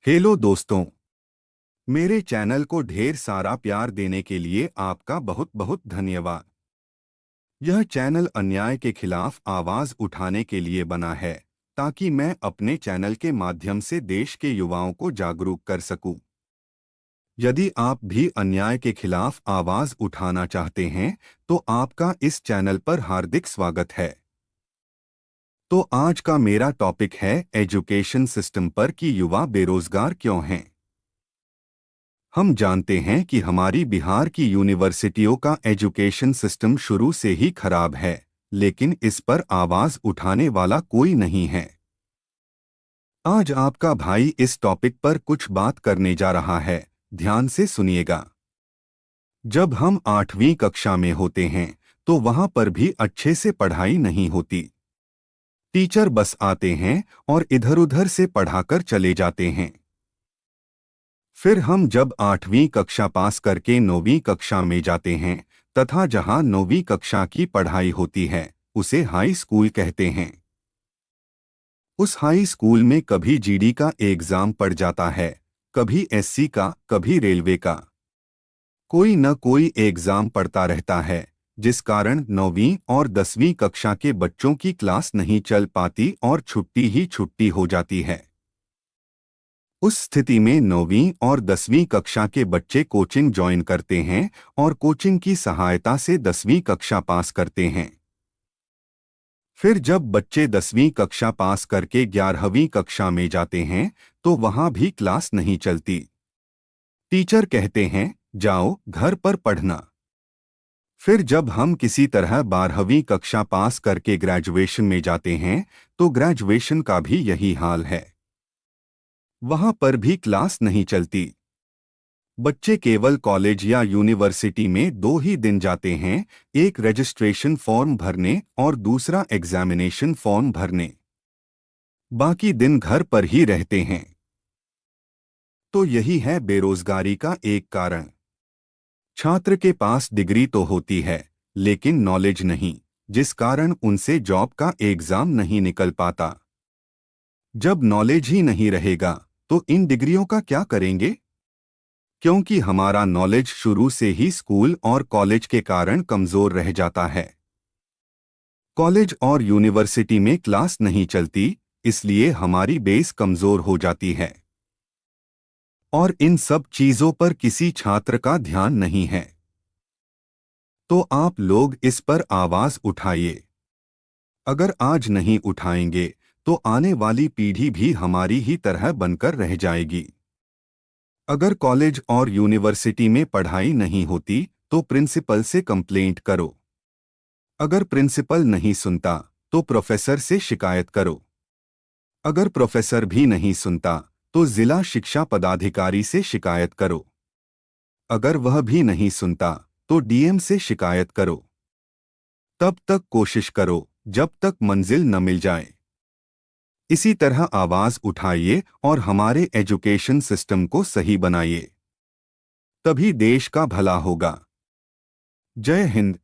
Hello दोस्तों, मेरे channel को ढेर सारा प्यार देने के लिए आपका बहुत बहुत धन्यवाद। यह चैनल अन्याय के खिलाफ आवाज उठाने के लिए बना है ताकि मैं अपने चैनल के माध्यम से देश के युवाओं को जागरूक कर सकूं। यदि आप भी अन्याय के खिलाफ आवाज उठाना चाहते हैं तो आपका इस चैनल पर हार्दिक स्वागत है। तो आज का मेरा टॉपिक है एजुकेशन सिस्टम पर कि युवा बेरोजगार क्यों हैं। हम जानते हैं कि हमारी बिहार की यूनिवर्सिटियों का एजुकेशन सिस्टम शुरू से ही खराब है, लेकिन इस पर आवाज उठाने वाला कोई नहीं है। आज आपका भाई इस टॉपिक पर कुछ बात करने जा रहा है, ध्यान से सुनिएगा। जब हम 8वीं कक्षा में होते हैं तो वहां पर भी अच्छे से पढ़ाई नहीं होती। टीचर बस आते हैं और इधर-उधर से पढ़ाकर चले जाते हैं। फिर हम जब 8वीं कक्षा पास करके 9वीं कक्षा में जाते हैं तथा जहां 9वीं कक्षा की पढ़ाई होती है उसे हाई स्कूल कहते हैं। उस हाई स्कूल में कभी जीडी का एग्जाम पड़ जाता है, कभी एससी का, कभी रेलवे का। कोई न कोई एग्जाम पड़ता रहता है, जिस कारण 9वीं और 10वीं कक्षा के बच्चों की क्लास नहीं चल पाती और छुट्टी ही छुट्टी हो जाती है। उस स्थिति में 9वीं और 10वीं कक्षा के बच्चे कोचिंग ज्वाइन करते हैं और कोचिंग की सहायता से 10वीं कक्षा पास करते हैं। फिर जब बच्चे 10वीं कक्षा पास करके 11वीं कक्षा में जाते हैं तो वहां भी क्लास नहीं चलती। टीचर कहते हैं जाओ घर पर पढ़ना। फिर जब हम किसी तरह 12वीं कक्षा पास करके ग्रेजुएशन में जाते हैं तो ग्रेजुएशन का भी यही हाल है। वहां पर भी क्लास नहीं चलती। बच्चे केवल कॉलेज या यूनिवर्सिटी में 2 ही दिन जाते हैं, एक रजिस्ट्रेशन फॉर्म भरने और दूसरा एग्जामिनेशन फॉर्म भरने। बाकी दिन घर पर ही रहते हैं। तो यही है बेरोजगारी का एक कारण। छात्र के पास डिग्री तो होती है लेकिन नॉलेज नहीं, जिस कारण उनसे जॉब का एग्जाम नहीं निकल पाता। जब नॉलेज ही नहीं रहेगा तो इन डिग्रियों का क्या करेंगे? क्योंकि हमारा नॉलेज शुरू से ही स्कूल और कॉलेज के कारण कमजोर रह जाता है। कॉलेज और यूनिवर्सिटी में क्लास नहीं चलती, इसलिए हमारी बेस कमजोर हो जाती है। और इन सब चीजों पर किसी छात्र का ध्यान नहीं है। तो आप लोग इस पर आवाज उठाइए। अगर आज नहीं उठाएंगे तो आने वाली पीढ़ी भी हमारी ही तरह बनकर रह जाएगी। अगर कॉलेज और यूनिवर्सिटी में पढ़ाई नहीं होती तो प्रिंसिपल से कंप्लेंट करो। अगर प्रिंसिपल नहीं सुनता तो प्रोफेसर से शिकायत करो। अगर प्रोफेसर भी नहीं सुनता तो जिला शिक्षा पदाधिकारी से शिकायत करो। अगर वह भी नहीं सुनता तो डीएम से शिकायत करो। तब तक कोशिश करो जब तक मंजिल न मिल जाए। इसी तरह आवाज उठाइए और हमारे एजुकेशन सिस्टम को सही बनाइए। तभी देश का भला होगा। जय हिंद।